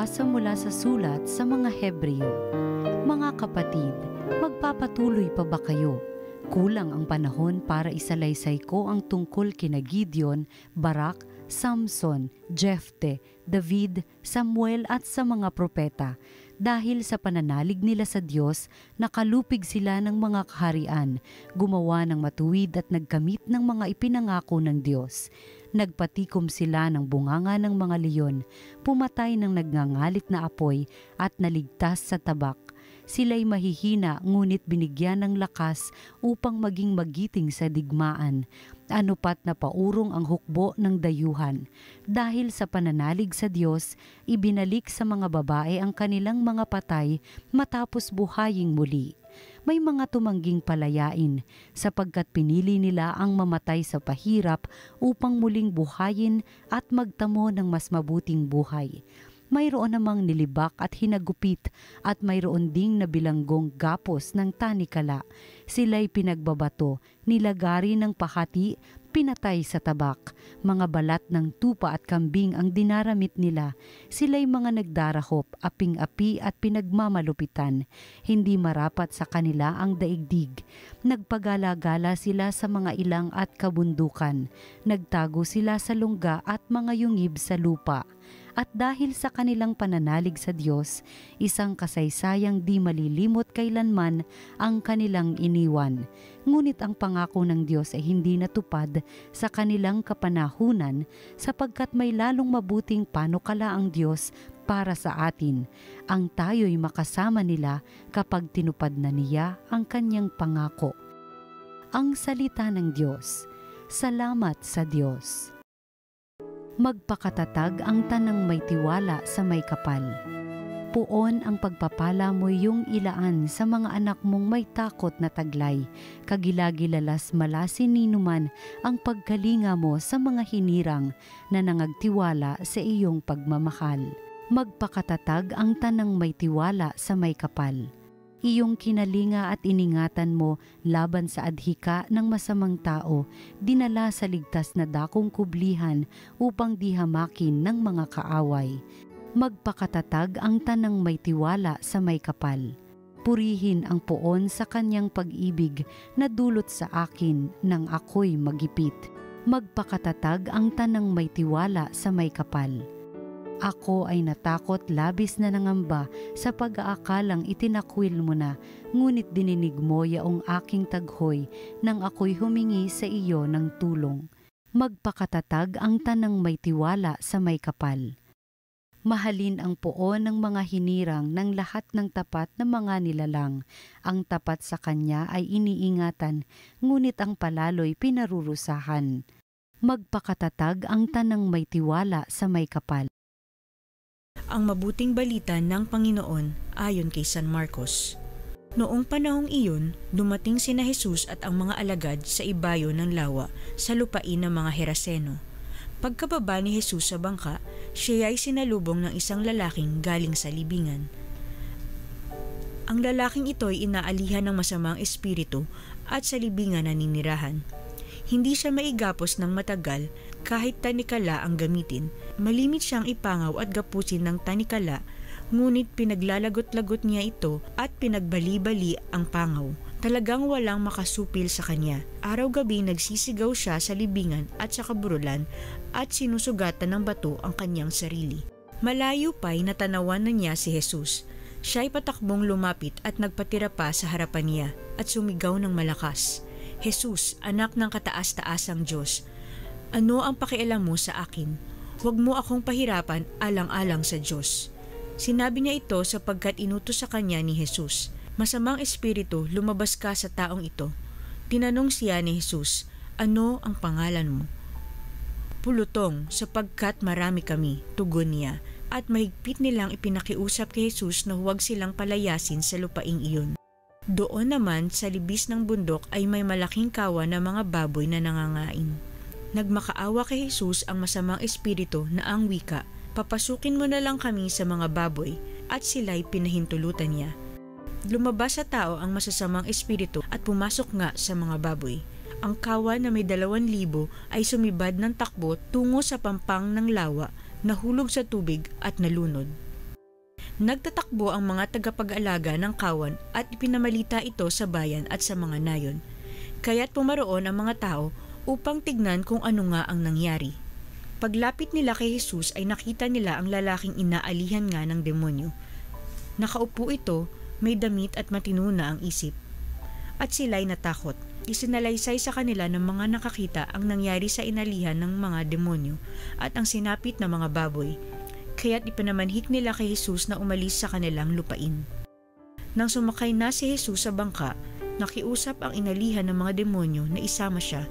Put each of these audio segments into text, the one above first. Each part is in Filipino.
Pagbasa mula sa sulat sa mga Hebreo. Mga kapatid, magpapatuloy pa ba kayo? Kulang ang panahon para isalaysay ko ang tungkol kina Gideon, Barak, Samson, Jefte, David, Samuel at sa mga propeta. Dahil sa pananalig nila sa Diyos, nakalupig sila ng mga kaharian, gumawa ng matuwid at nagkamit ng mga ipinangako ng Diyos. Nagpatikom sila ng bunganga ng mga leyon, pumatay ng nagngangalit na apoy at naligtas sa tabak. Sila'y mahihina ngunit binigyan ng lakas upang maging magiting sa digmaan. Anupat na paurong ang hukbo ng dayuhan. Dahil sa pananalig sa Diyos, ibinalik sa mga babae ang kanilang mga patay matapos buhaying muli. May mga tumangging palayain sapagkat pinili nila ang mamatay sa pahirap upang muling buhayin at magtamo ng mas mabuting buhay. Mayroon namang nilibak at hinagupit at mayroon ding nabilanggong gapos ng tanikala. Sila'y pinagbabato, nilagari ng pahati, pinatay sa tabak. Mga balat ng tupa at kambing ang dinaramit nila. Sila'y mga nagdarahop, aping-api at pinagmamalupitan. Hindi marapat sa kanila ang daigdig. Nagpagala-gala sila sa mga ilang at kabundukan. Nagtago sila sa lungga at mga yungib sa lupa. At dahil sa kanilang pananalig sa Diyos, isang kasaysayang di malilimot kailanman ang kanilang iniwan. Ngunit ang pangako ng Diyos ay hindi natupad sa kanilang kapanahunan sapagkat may lalong mabuting panukala ang Diyos para sa atin. Ang tayo'y makasama nila kapag tinupad na niya ang kanyang pangako. Ang salita ng Diyos. Salamat sa Diyos. Magpakatatag ang tanang may tiwala sa may kapal. Puon ang pagpapala mo yung ilaan sa mga anak mong may takot na taglay. Kagilagilalas malasin ninuman ang pagkalinga mo sa mga hinirang na nangagtiwala sa iyong pagmamahal. Magpakatatag ang tanang may tiwala sa may kapal. Iyong kinalinga at iningatan mo laban sa adhika ng masamang tao, dinala sa ligtas na dakong kublihan upang di hamakin ng mga kaaway. Magpakatatag ang tanang may tiwala sa may kapal. Purihin ang poon sa kanyang pag-ibig na dulot sa akin nang ako'y magipit. Magpakatatag ang tanang may tiwala sa may kapal. Ako ay natakot labis na nangamba sa pag-aakalang itinakwil mo na, ngunit dininig mo yaong aking taghoy nang ako'y humingi sa iyo ng tulong. Magpakatatag ang tanang may tiwala sa may kapal. Mahalin ang poon ng mga hinirang ng lahat ng tapat na mga nilalang. Ang tapat sa kanya ay iniingatan, ngunit ang palalo'y pinarurusahan. Magpakatatag ang tanang may tiwala sa may kapal. Ang mabuting balita ng Panginoon ayon kay San Marcos. Noong panahong iyon, dumating sina Jesus at ang mga alagad sa ibayo ng lawa sa lupain ng mga Heraseno. Pagkababa ni Jesus sa bangka, siya ay sinalubong ng isang lalaking galing sa libingan. Ang lalaking ito ay inaalihan ng masamang espiritu at sa libingan naninirahan. Hindi siya maigapos ng matagal kahit tanikala ang gamitin. Malimit siyang ipangaw at gapusin ng tanikala, ngunit pinaglalagot-lagot niya ito at pinagbali-bali ang pangaw. Talagang walang makasupil sa kanya. Araw-gabi nagsisigaw siya sa libingan at sa kaburulan at sinusugatan ng bato ang kanyang sarili. Malayo pa'y natanawan na niya si Jesus. Siya'y patakbong lumapit at nagpatira pa sa harapan niya at sumigaw ng malakas. Jesus, anak ng kataas-taasang Diyos, ano ang pakialam mo sa akin? Huwag mo akong pahirapan alang-alang sa Diyos. Sinabi niya ito sapagkat inutos sa kanya ni Jesus. Masamang espiritu, lumabas ka sa taong ito. Tinanong siya ni Jesus, ano ang pangalan mo? Pulutong, sapagkat marami kami, tugon niya, at mahigpit nilang ipinakiusap kay Jesus na huwag silang palayasin sa lupaing iyon. Doon naman sa libis ng bundok ay may malaking kawan ng mga baboy na nangangain. Nagmakaawa kay Jesus ang masamang espiritu na ang wika, papasukin mo na lang kami sa mga baboy, at sila'y pinahintulutan niya. Lumabas sa tao ang masasamang espiritu at pumasok nga sa mga baboy. Ang kawan na may 2,000 ay sumibad ng takbo tungo sa pampang ng lawa, nahulog sa tubig at nalunod. Nagtatakbo ang mga tagapag-alaga ng kawan at ipinamalita ito sa bayan at sa mga nayon. Kaya't pumaroon ang mga tao upang tignan kung ano nga ang nangyari. Paglapit nila kay Jesus ay nakita nila ang lalaking inaalihan nga ng demonyo. Nakaupo ito, may damit at matino na ang isip. At sila'y natakot. Isinalaysay sa kanila ng mga nakakita ang nangyari sa inalihan ng mga demonyo at ang sinapit na mga baboy. Kaya't ipinamanhik nila kay Jesus na umalis sa kanilang lupain. Nang sumakay na si Jesus sa bangka, nakiusap ang inalihan ng mga demonyo na isama siya,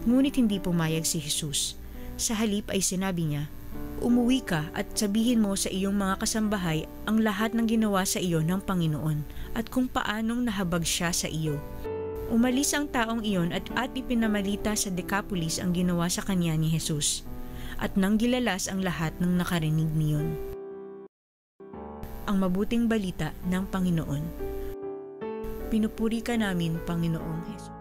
ngunit hindi pumayag si Jesus. Sa halip ay sinabi niya, "Umuwi ka at sabihin mo sa iyong mga kasambahay ang lahat ng ginawa sa iyo ng Panginoon at kung paanong nahabag siya sa iyo." Umalis ang taong iyon at ipinamalita sa Decapolis ang ginawa sa kanya ni Jesus. At nang gilalas ang lahat ng nakarinig niyon. Ang mabuting balita ng Panginoon. Pinupuri ka namin, Panginoong Jesus.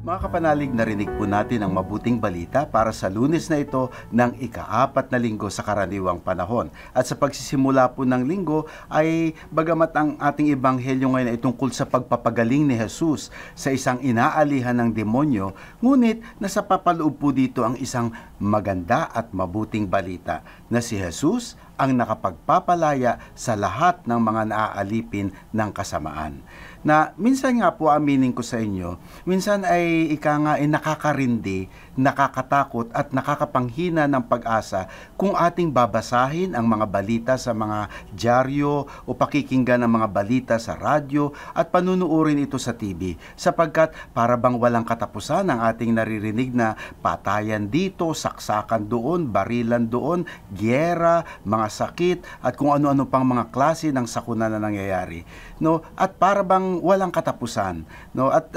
Mga kapanalig, narinig po natin ang mabuting balita para sa Lunes na ito ng ika-4 na linggo sa karaniwang panahon. At sa pagsisimula po ng linggo ay bagamat ang ating ebanghelyo ngayon ay tungkol sa pagpapagaling ni Jesus sa isang inaalihan ng demonyo, ngunit nasa papaloob po dito ang isang maganda at mabuting balita na si Jesus ang nakapagpapalaya sa lahat ng mga naaalipin ng kasamaan. Na minsan nga po, aminin ko sa inyo, minsan ay nakakarindi, nakakatakot at nakakapanghina ng pag-asa kung ating babasahin ang mga balita sa mga dyaryo o pakikinggan ng mga balita sa radyo at panunuorin ito sa TV, sapagkat para bang walang katapusan ang ating naririnig na patayan dito, saksakan doon, barilan doon, giyera, mga sakit at kung ano-ano pang mga klase ng sakuna na nangyayari, no? At para bang walang katapusan, no? At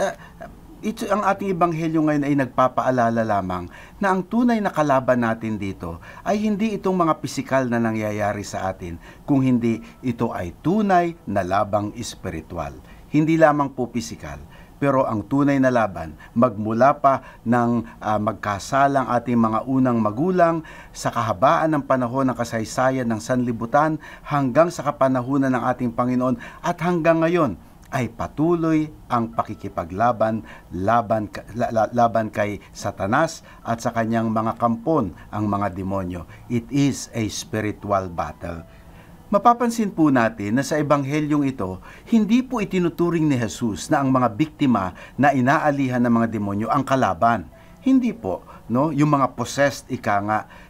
ito ang ating ebanghelyo ngayon ay nagpapaalala lamang na ang tunay na kalaban natin dito ay hindi itong mga pisikal na nangyayari sa atin, kung hindi ito ay tunay na labang espiritual. Hindi lamang po pisikal, pero ang tunay na laban magmula pa ng magkasalang ating mga unang magulang sa kahabaan ng panahon ng kasaysayan ng sanlibutan hanggang sa kapanahunan ng ating Panginoon at hanggang ngayon ay patuloy ang pakikipaglaban laban kay Satanas at sa kanyang mga kampon, ang mga demonyo. It is a spiritual battle. Mapapansin po natin na sa ebanghelyong ito, hindi po itinuturing ni Jesus na ang mga biktima na inaalihan ng mga demonyo ang kalaban. Hindi po, no? Yung mga possessed,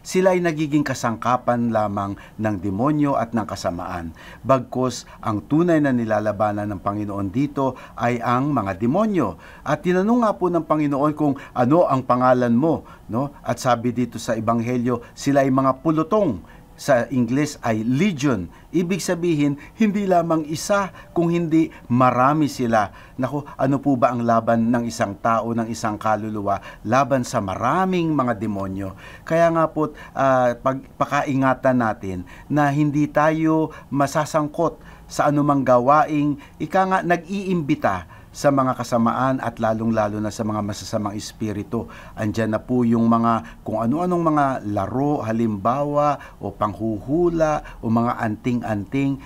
sila ay nagiging kasangkapan lamang ng demonyo at ng kasamaan. Bagkus, ang tunay na nilalabanan ng Panginoon dito ay ang mga demonyo. At tinanong nga po ng Panginoon kung ano ang pangalan mo, no? At sabi dito sa ebanghelyo, sila ay mga pulutong. Sa Ingles ay legion. Ibig sabihin, hindi lamang isa, kung hindi marami sila. Naku, ano po ba ang laban ng isang tao, ng isang kaluluwa? Laban sa maraming mga demonyo. Kaya nga po, pakaingatan natin na hindi tayo masasangkot sa anumang gawaing nag-iimbita sa mga kasamaan at lalong-lalo na sa mga masasamang espiritu. Andyan na po yung mga kung ano-anong mga laro, halimbawa, o panghuhula, o mga anting-anting.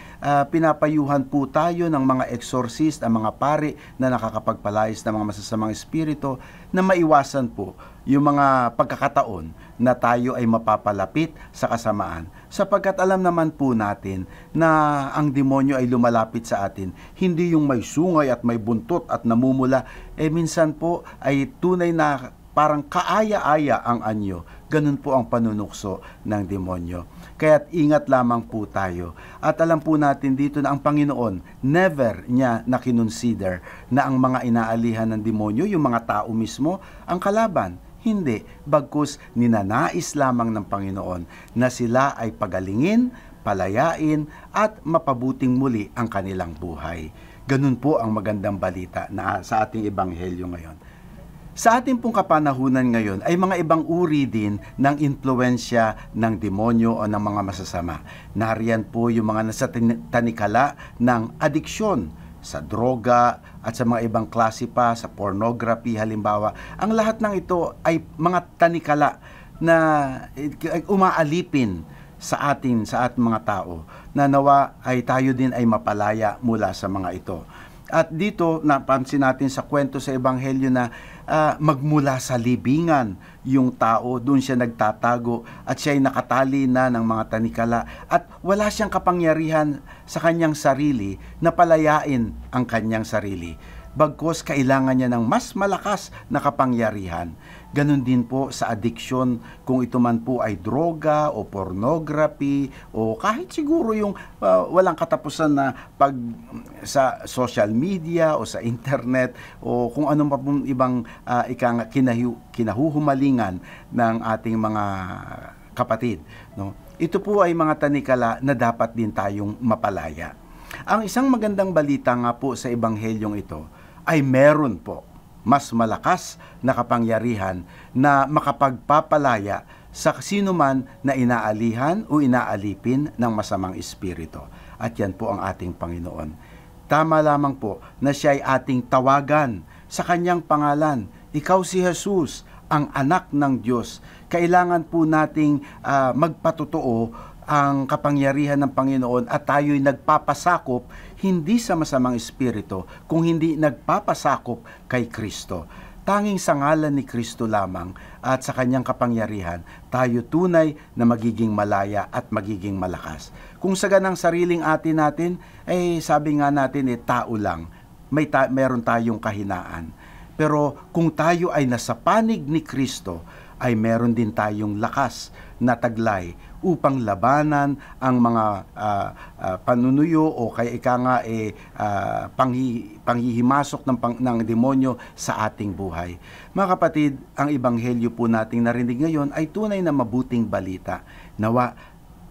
Pinapayuhan po tayo ng mga exorcist, ang mga pari na nakakapagpalayas ng mga masasamang espiritu, na maiwasan po yung mga pagkakataon na tayo ay mapapalapit sa kasamaan. Sapagkat alam naman po natin na ang demonyo ay lumalapit sa atin, hindi yung may sungay at may buntot at namumula, minsan po ay tunay na parang kaaya-aya ang anyo. Ganun po ang panunukso ng demonyo. Kaya't ingat lamang po tayo. At alam po natin dito na ang Panginoon, never niya nakinonsider na ang mga inaalihan ng demonyo, yung mga tao mismo, ang kalaban. Hindi, bagkus ninanais lamang ng Panginoon na sila ay pagalingin, palayain, at mapabuting muli ang kanilang buhay. Ganun po ang magandang balita na sa ating ebanghelyo ngayon. Sa ating pong kapanahunan ngayon ay mga ibang uri din ng impluwensya ng demonyo o ng mga masasama. Nariyan po yung mga nasa tanikala ng adiksyon, sa droga, at sa mga ibang klase pa, sa pornography halimbawa. Ang lahat ng ito ay mga tanikala na umaalipin sa ating mga tao, na nawa ay tayo din ay mapalaya mula sa mga ito. At dito, napansin natin sa kwento sa Ebanghelyo na magmula sa libingan yung tao, doon siya nagtatago at siya ay nakatali na ng mga tanikala at wala siyang kapangyarihan sa kanyang sarili na palayain ang kanyang sarili. Bagkus kailangan niya ng mas malakas na kapangyarihan. Ganon din po sa addiction, kung ito man po ay droga o pornography o kahit siguro yung walang katapusan na pag sa social media o sa internet o kung ano pa pong ibang kinahuhumalingan ng ating mga kapatid. No? Ito po ay mga tanikala na dapat din tayong mapalaya. Ang isang magandang balita nga po sa Ebanghelyong ito ay meron po mas malakas na kapangyarihan na makapagpapalaya sa sino man na inaalihan o inaalipin ng masamang espiritu. At yan po ang ating Panginoon. Tama lamang po na siya ay ating tawagan sa kanyang pangalan. Ikaw si Jesus, ang anak ng Diyos. Kailangan po nating magpatotoo ang kapangyarihan ng Panginoon at tayo'y nagpapasakop hindi sa masamang espiritu, kung hindi nagpapasakop kay Kristo. Tanging sa ngalan ni Kristo lamang at sa kanyang kapangyarihan, tayo tunay na magiging malaya at magiging malakas. Kung sa ganang sariling atin natin, sabi nga natin, tao lang, meron tayong kahinaan. Pero kung tayo ay nasa panig ni Kristo, ay meron din tayong lakas na taglay upang labanan ang mga panunuyo o kaya panghihimasok ng demonyo sa ating buhay. Mga kapatid, ang Ebanghelyo po nating narinig ngayon ay tunay na mabuting balita. Nawa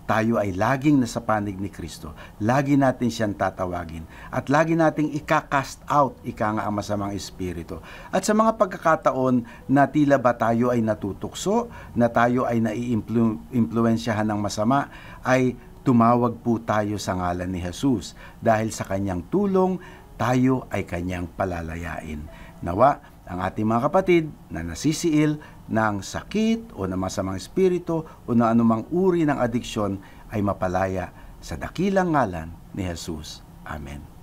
tayo ay laging nasa panig ni Kristo. Lagi natin siyang tatawagin. At lagi nating ika-cast out, ang masamang espiritu. At sa mga pagkakataon na tila ba tayo ay natutukso, na tayo ay nai-impluensyahan ng masama, ay tumawag po tayo sa ngalan ni Jesus. Dahil sa kanyang tulong, tayo ay kanyang palalayain. Nawa, ang ating mga kapatid na nasisiil ng sakit o ng masamang espiritu o ng anumang uri ng adiksyon ay mapalaya sa dakilang ngalan ni Jesus. Amen.